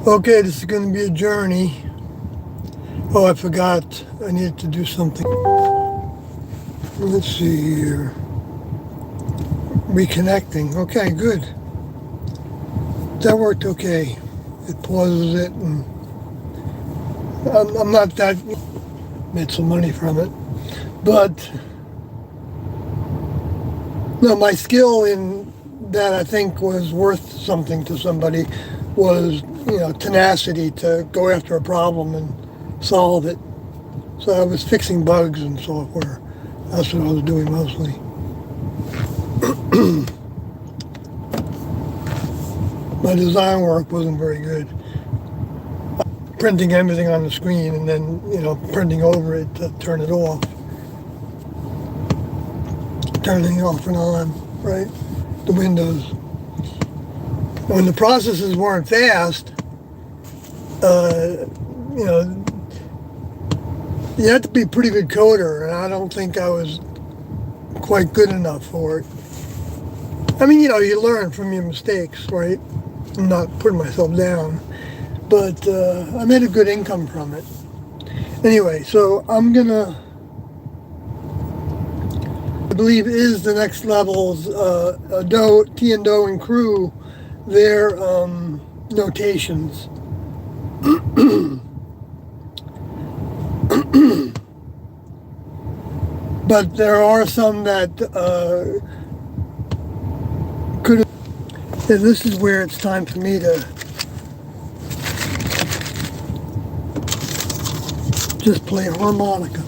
Okay, this is going to be a journey. Oh, I forgot. I needed to do something. Let's see here. Reconnecting. Okay, good. That worked okay. It pauses it, and I'm not that made some money from it, but no, my skill in that I think was worth something to somebody was tenacity to go after a problem and solve it. So I was fixing bugs in software. That's what I was doing mostly. My design work wasn't very good. Printing everything on the screen and then, printing over it to turn it off. Turning it off and on, right? The windows. When the processes weren't fast, you had to be a pretty good coder, and I don't think I was quite good enough for it. I mean, you learn from your mistakes, right? I'm not putting myself down, but I made a good income from it. Anyway, so I believe is the next level's T and Doe and Crew, their notations. But there are some that could have, and this is where it's time for me to just play harmonica.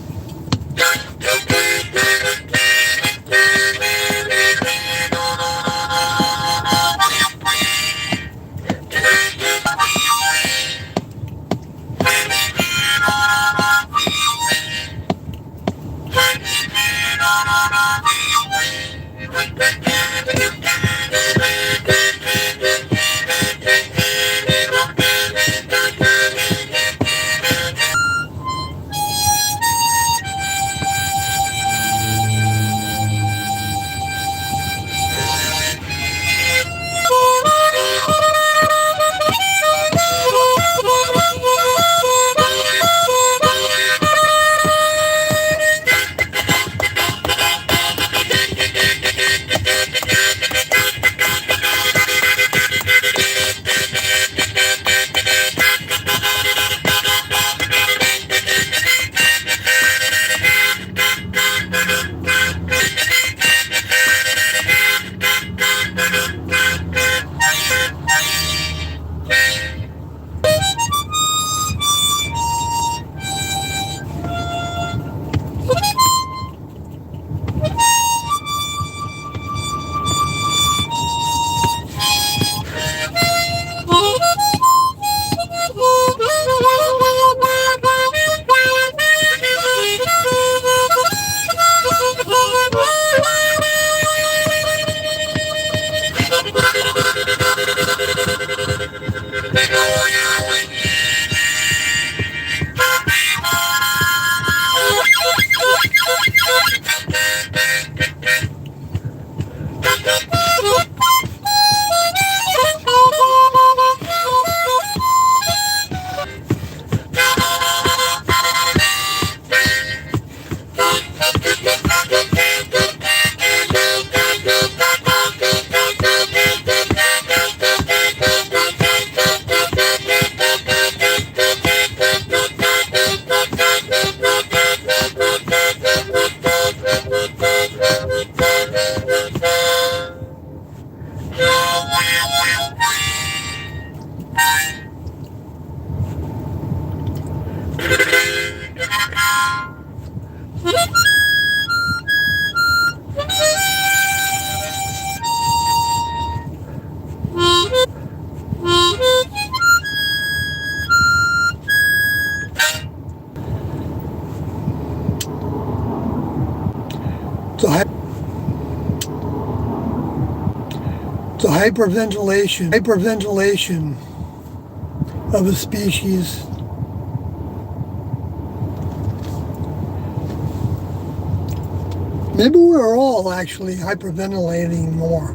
So hyperventilation of a species maybe we're all actually hyperventilating more.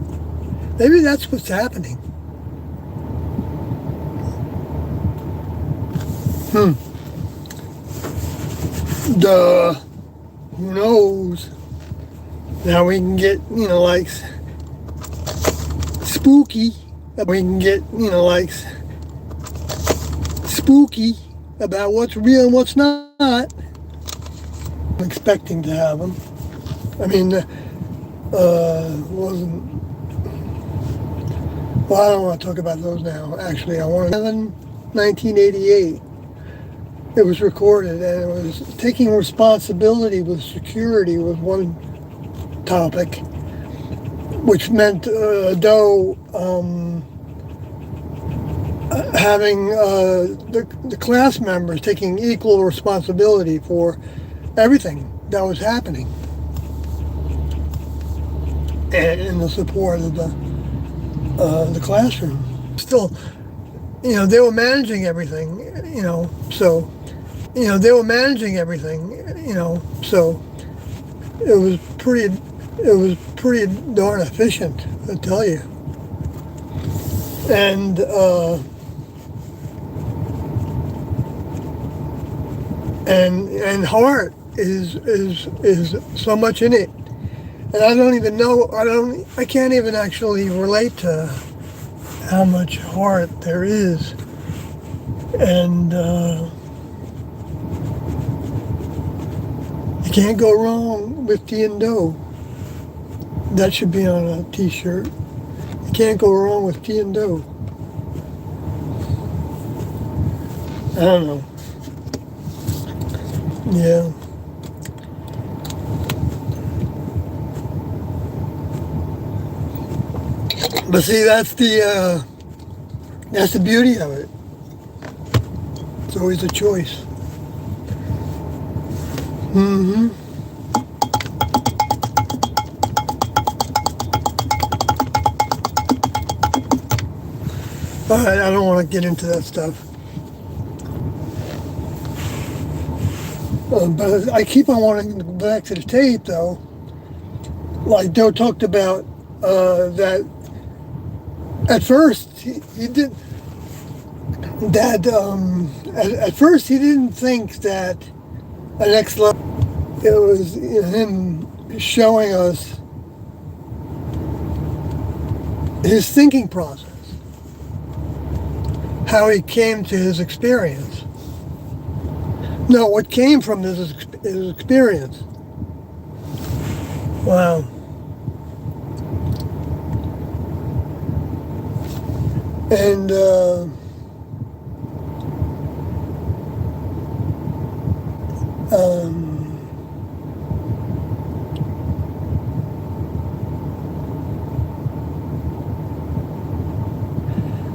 Maybe that's what's happening. Hmm. Duh. Who knows? Now we can get, like spooky. We can get, like spooky about what's real and what's not. I'm expecting to have them. I mean, wasn't. Well, I don't want to talk about those now. Actually, I want to. 1988. It was recorded, and it was taking responsibility with security was one topic, which meant Doe having the class members taking equal responsibility for everything that was happening, and in the support of the classroom. Still, they were managing everything, so. They were managing everything, so it was pretty darn efficient, I tell you. And heart is so much in it, and I don't even know. I can't even actually relate to how much heart there is, and. You can't go wrong with Tea and Doe. That should be on a t-shirt. You can't go wrong with Tea and Doe. I don't know. Yeah. But see, that's the beauty of it. It's always a choice. Mm-hmm. All right, I don't want to get into that stuff. But I keep on wanting to go back to the tape, though. Like Doe talked about that at first he did that. At first he didn't think that an next level. It was him showing us his thinking process, how he came to his experience. No, what came from his experience. Wow. And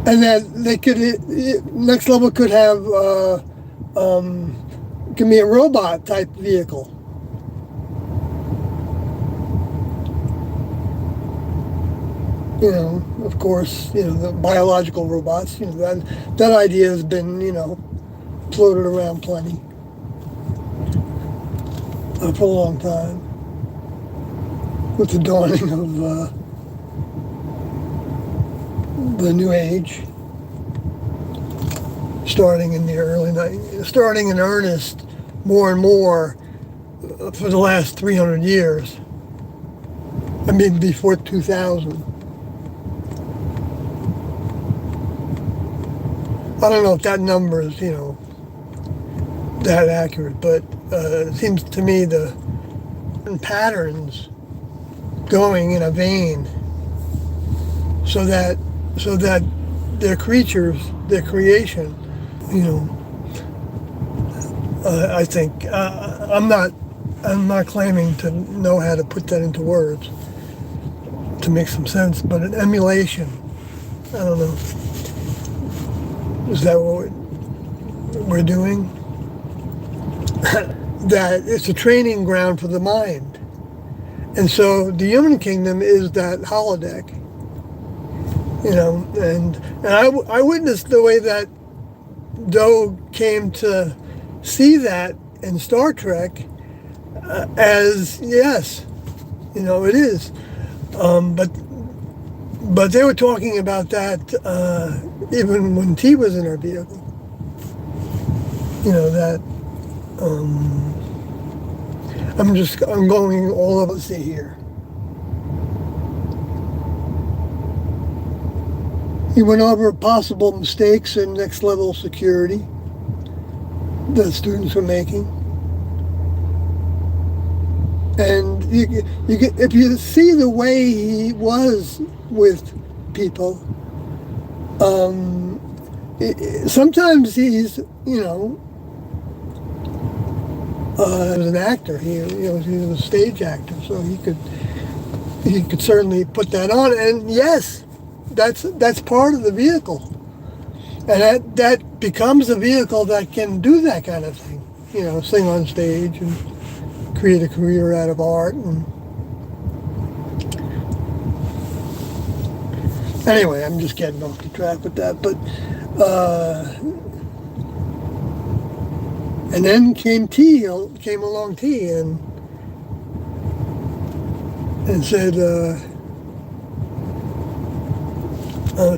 and that they could, next level could have, give me a robot type vehicle. Of course, the biological robots, that idea has been, floated around plenty for a long time with the dawning of the new age, starting in the early 90s, starting in earnest more and more for the last 300 years. I mean, before 2000. I don't know if that number is, that accurate, but it seems to me the patterns going in a vein so that their creatures, their creation, I think I'm not claiming to know how to put that into words to make some sense, but an emulation, I don't know. Is that what we're doing? That it's a training ground for the mind. And so the human kingdom is that holodeck. And I witnessed the way that Doe came to see that in Star Trek as, yes, it is. But they were talking about that even when T was in her vehicle. that I'm going all over the here. He went over possible mistakes in next level security that students were making. And you get, if you see the way he was with people, sometimes he's, as an actor, he was a stage actor, so he could certainly put that on. And yes, that's part of the vehicle, and that becomes a vehicle that can do that kind of thing. Sing on stage and create a career out of art. And anyway, I'm just getting off the track with that. But and then came along T, and said,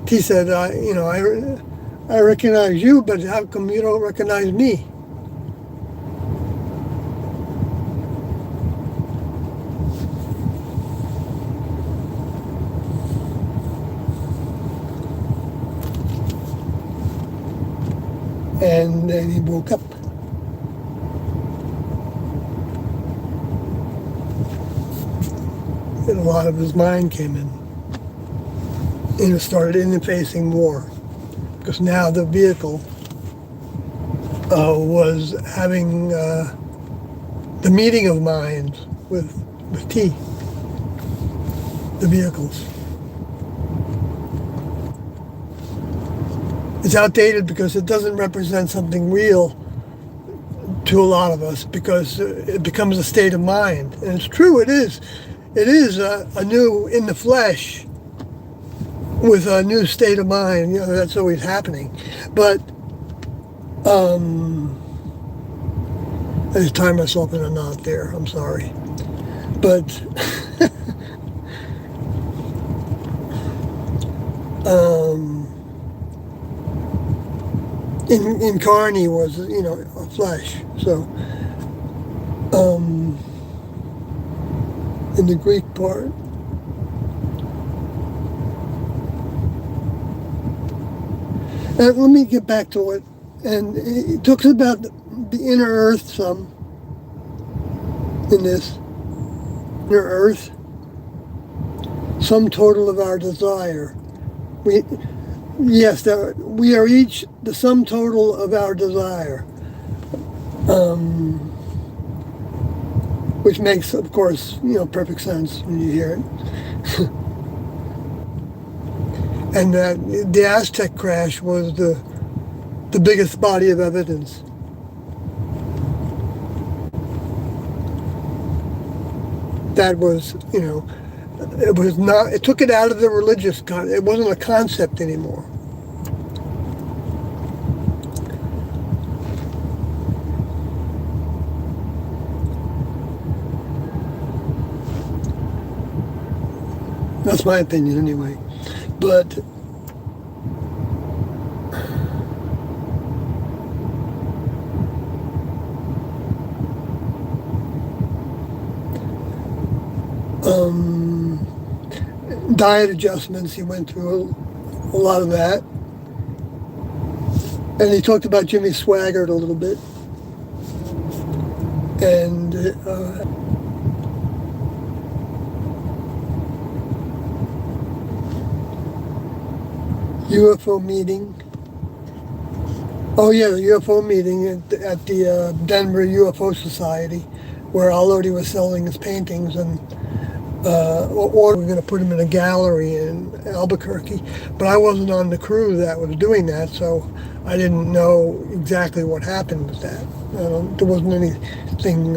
T said, I recognize you, but how come you don't recognize me? And then he woke up. And a lot of his mind came in. And it started interfacing more. Because now the vehicle was having the meeting of minds with T, the vehicles. It's outdated because it doesn't represent something real to a lot of us, because it becomes a state of mind. And it's true, it is. It is a new in the flesh with a new state of mind. That's always happening. But I just tied myself in a knot there. I'm sorry. But in Carney was, a flesh. So in the Greek part. And let me get back to it. And it talks about the inner earth some in this. Inner earth, sum total of our desire. We are each the sum total of our desire. Which makes, of course, perfect sense when you hear it. And that the Aztec crash was the biggest body of evidence. That was, it was not. It took it out of the religious it wasn't a concept anymore. That's my opinion, anyway. But diet adjustments, he went through a lot of that. And he talked about Jimmy Swaggart a little bit. And UFO meeting. Oh yeah, the UFO meeting at the Denver UFO Society, where Alody was selling his paintings, and or we're going to put them in a gallery in Albuquerque. But I wasn't on the crew that was doing that, so I didn't know exactly what happened with that. There wasn't anything.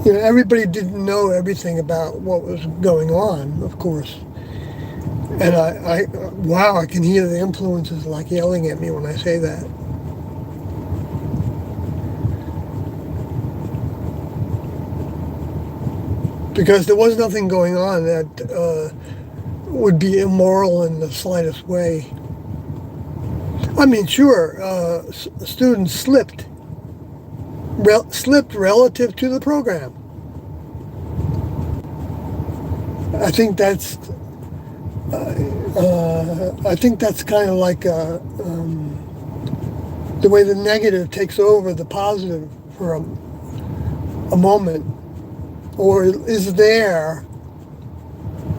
Everybody didn't know everything about what was going on, of course. And I can hear the influences like yelling at me when I say that. Because there was nothing going on that would be immoral in the slightest way. I mean, sure, students slipped relative to the program. I think that's kind of like the way the negative takes over the positive for a moment, or is there,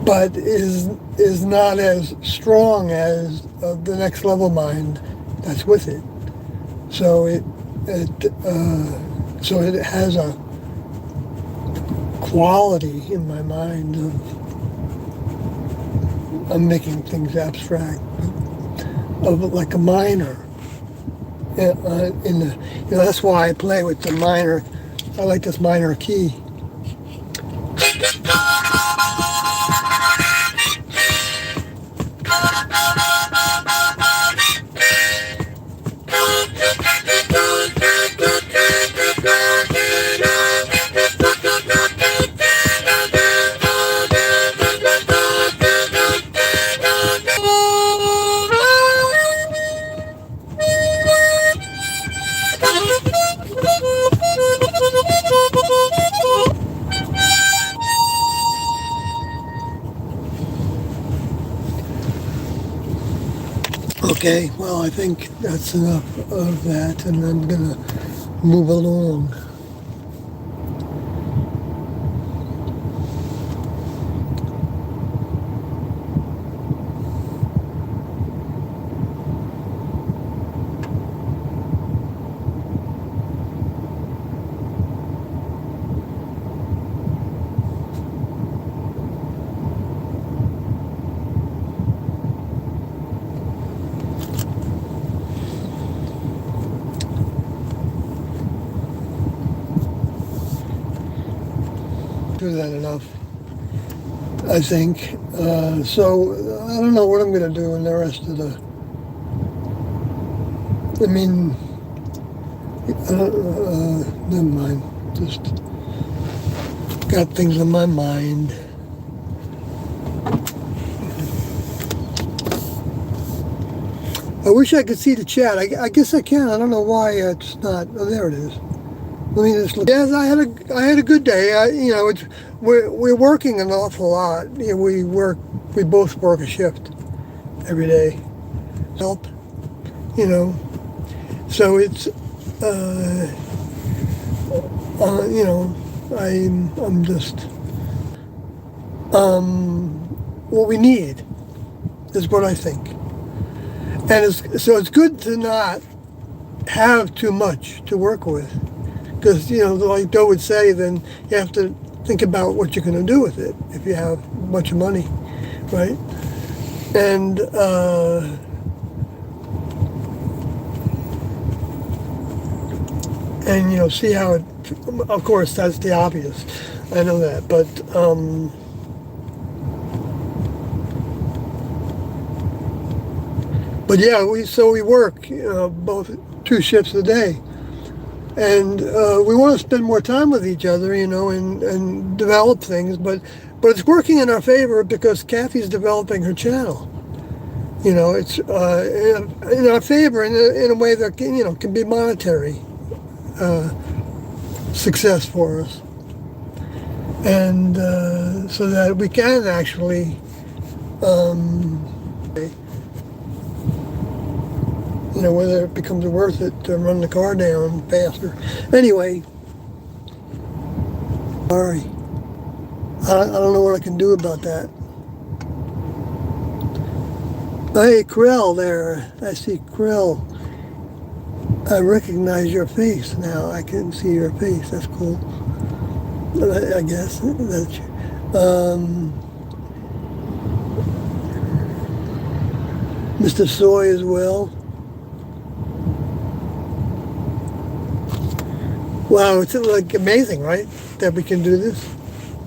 but is not as strong as the next level mind that's with it. So it has a quality in my mind of, I'm making things abstract, of like a minor. That's why I play with the minor. I like this minor key. Okay, well, I think that's enough of that, and I'm gonna move along. Do that enough, I think. So I don't know what I'm going to do in the rest of the. I mean, never mind. Just got things on my mind. I wish I could see the chat. I guess I can. I don't know why it's not. Oh, there it is. Let me just look. Yes, I had a good day. We're working an awful lot. We both work a shift every day. Help, So it's I'm just what we need is what I think, and so it's good to not have too much to work with. Because, like Doe would say, then you have to think about what you're going to do with it if you have a bunch of money, right? And see how it, of course, that's the obvious. I know that, but yeah, we work, both 2 shifts a day. And we want to spend more time with each other, and develop things. But it's working in our favor because Kathy's developing her channel. It's in our favor in a way that can be monetary success for us, and so that we can actually. Whether it becomes worth it to run the car down faster. Anyway, sorry. I don't know what I can do about that. Hey, Krill there. I see Krill. I recognize your face now. I can see your face. That's cool. I guess that's Mr. Soy as well. Wow, it's like amazing, right? That we can do this.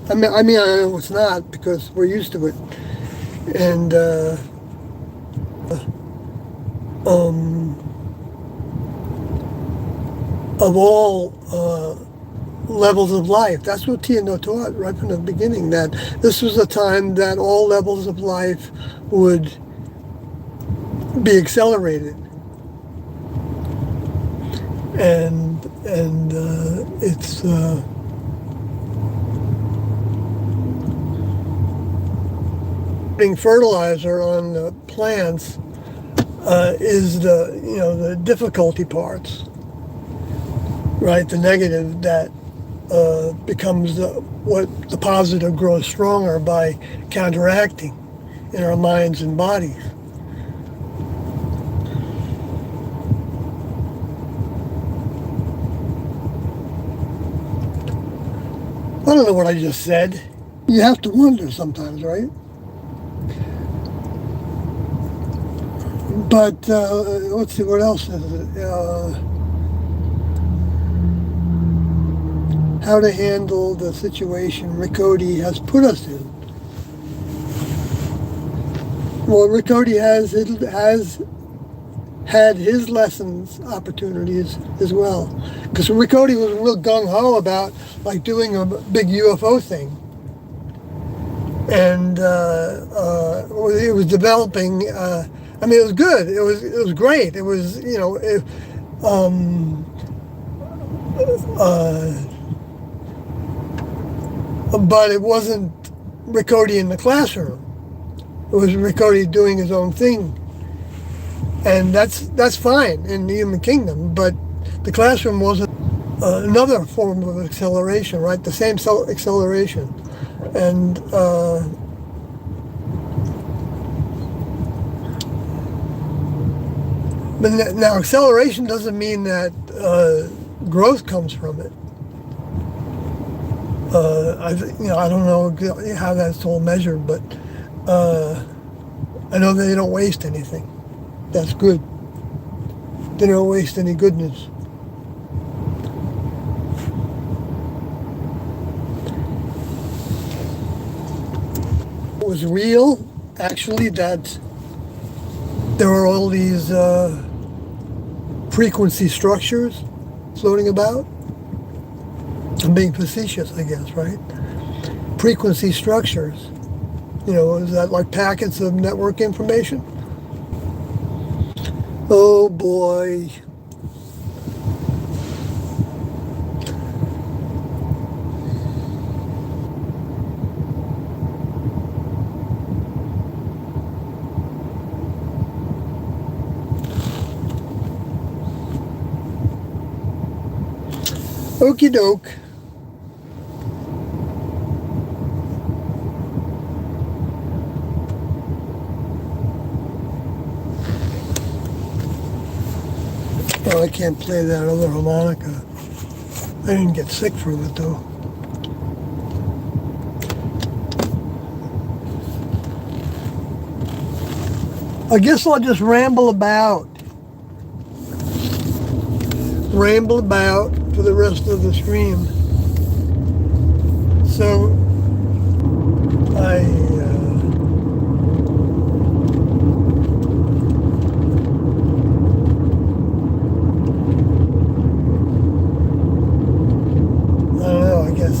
I mean, I know it's not because we're used to it, and of all levels of life, that's what Theodore taught right from the beginning. That this was a time that all levels of life would be accelerated, and it's putting fertilizer on the plants is the difficulty parts, right? The negative that becomes what the positive grows stronger by counteracting in our minds and bodies. I don't know what I just said. You have to wonder sometimes, right? But let's see, what else is it? How to handle the situation Riccoti has put us in. Well, Riccoti has had his lessons, opportunities as well. Because Riccoti was real gung-ho about like doing a big UFO thing. And it was developing, I mean, it was good. It was great. It was, but it wasn't Riccoti in the classroom. It was Riccoti doing his own thing. And that's fine in the human kingdom, but the classroom wasn't another form of acceleration, right? The same acceleration. And but now acceleration doesn't mean that growth comes from it. I don't know how that's all measured, but I know they don't waste anything. That's good. They don't waste any goodness. It was real, actually, that there were all these frequency structures floating about. I'm being facetious, I guess, right? Frequency structures. Is that like packets of network information? Oh boy. Okie doke. Oh, I can't play that other harmonica. I didn't get sick from it though. I guess I'll just ramble about for the rest of the stream. So I don't know, I guess.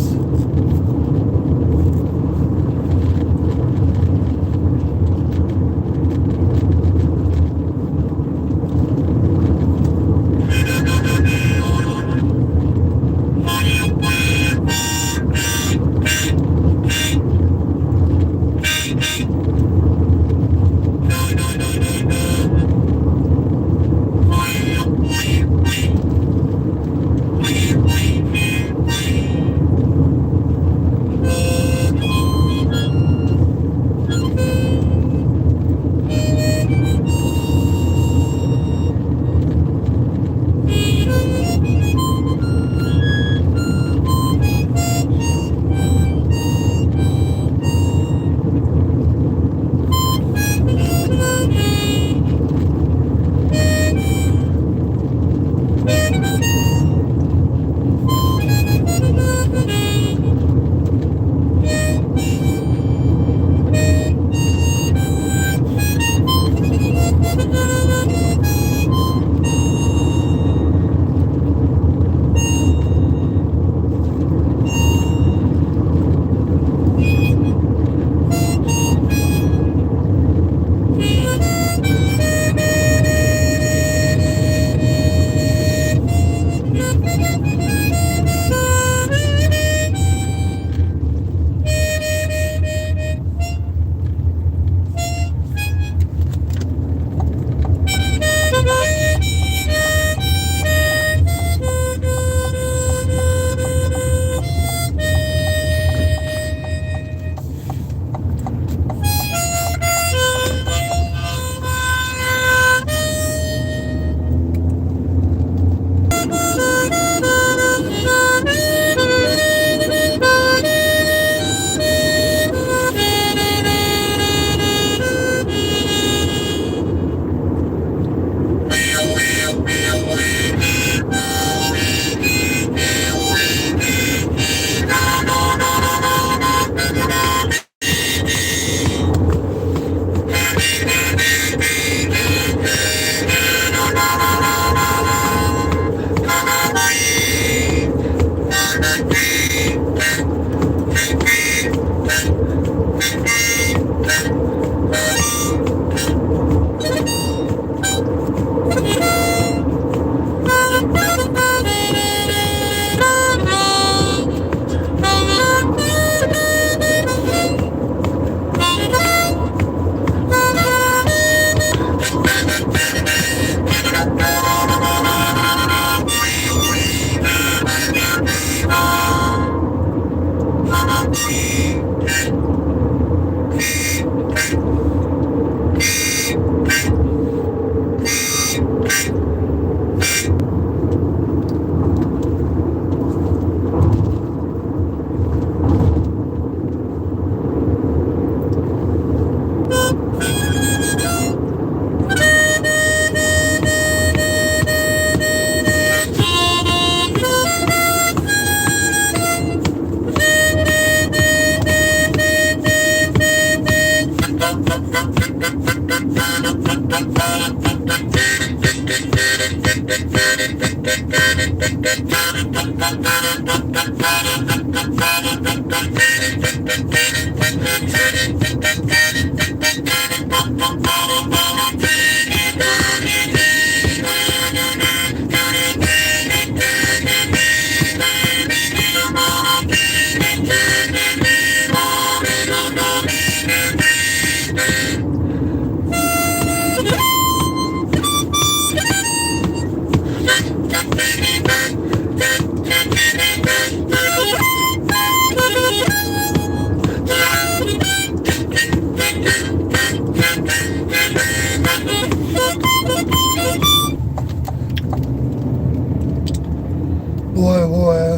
Boy,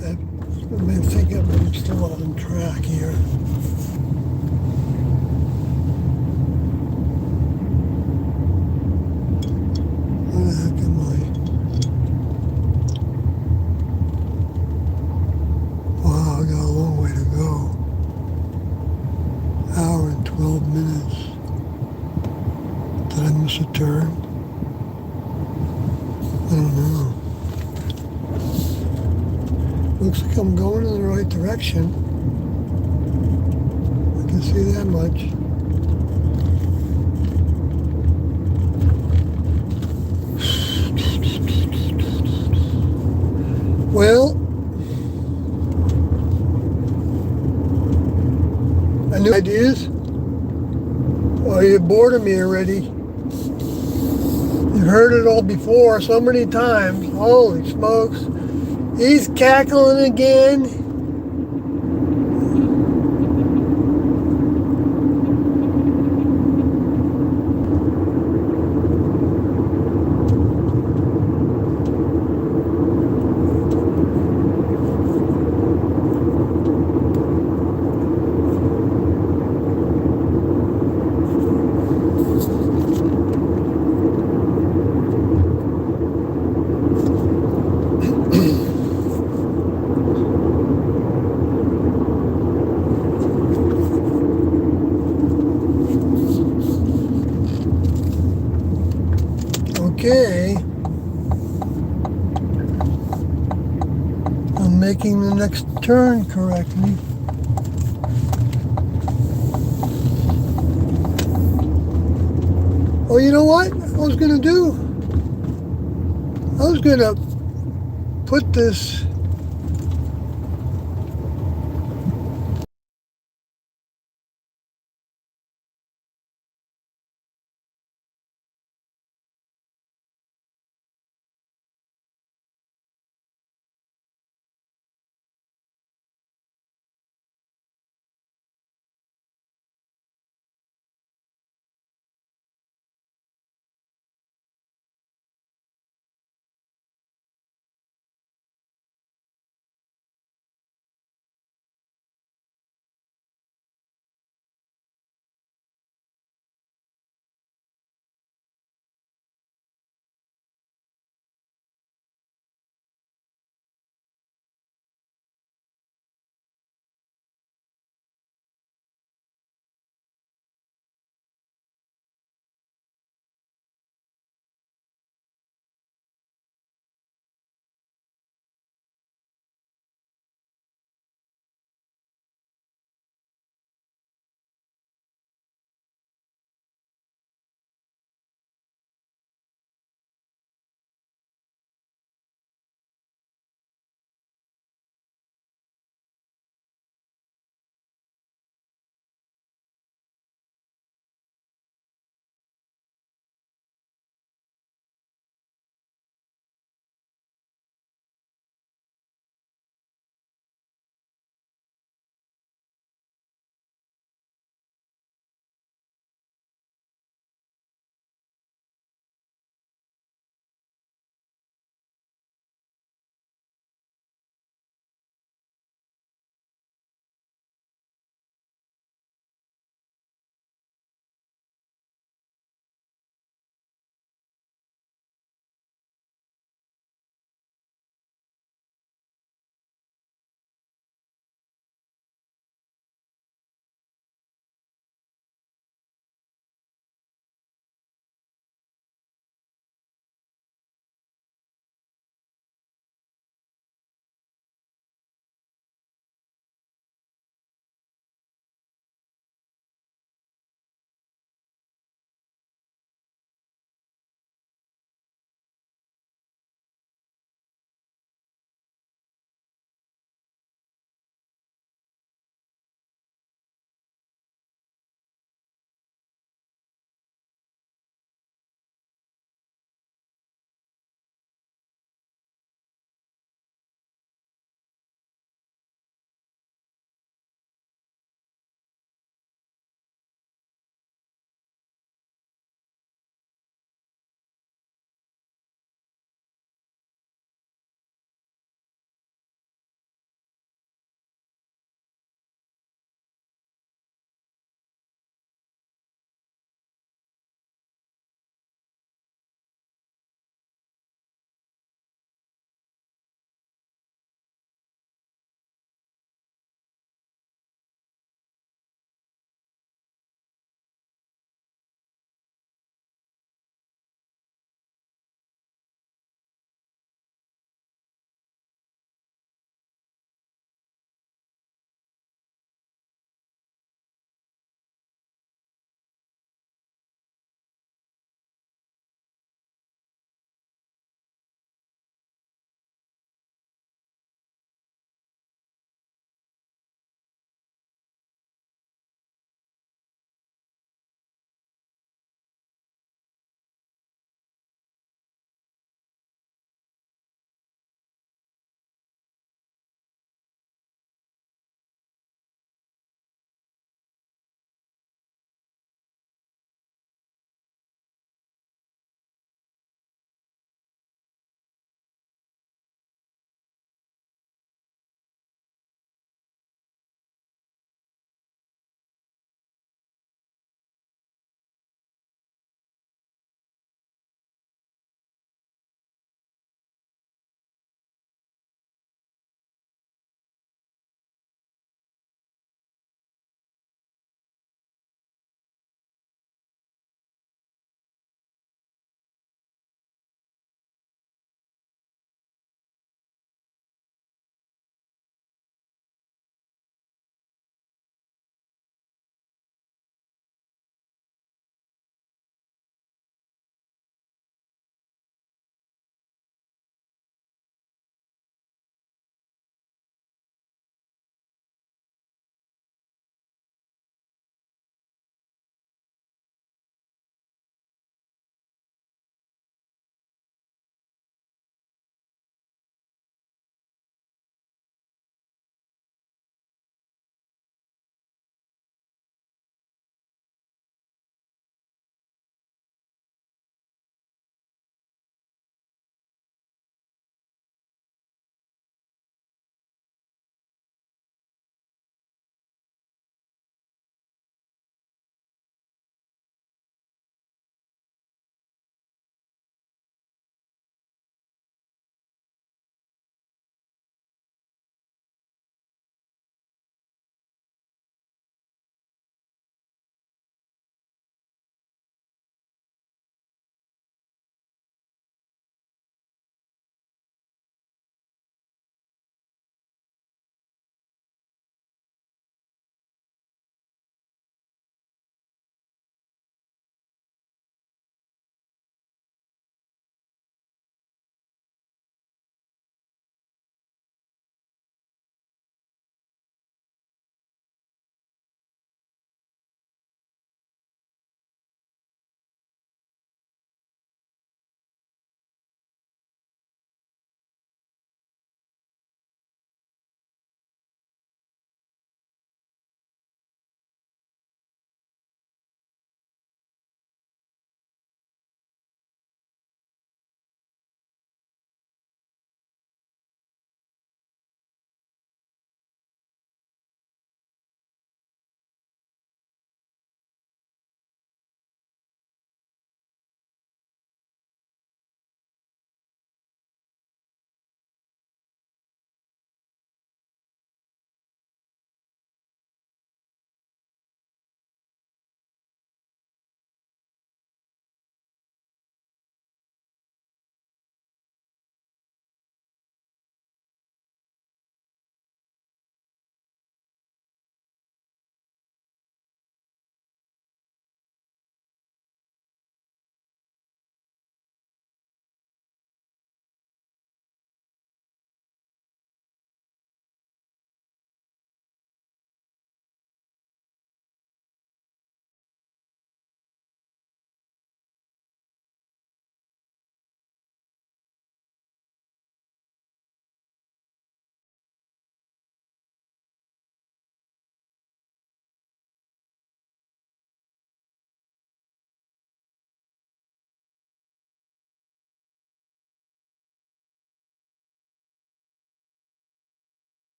that made me think I'm still on track here. Where the heck am I? Wow, I got a long way to go. Hour and 12 minutes. Did I miss a turn? I don't know. Looks like I'm going in the right direction. I can see that much. Well, new ideas? Oh, you're bored of me already. You've heard it all before so many times. Holy smokes. He's cackling again. Okay. I'm making the next turn correctly. Oh, you know what I was going to do? I was going to put this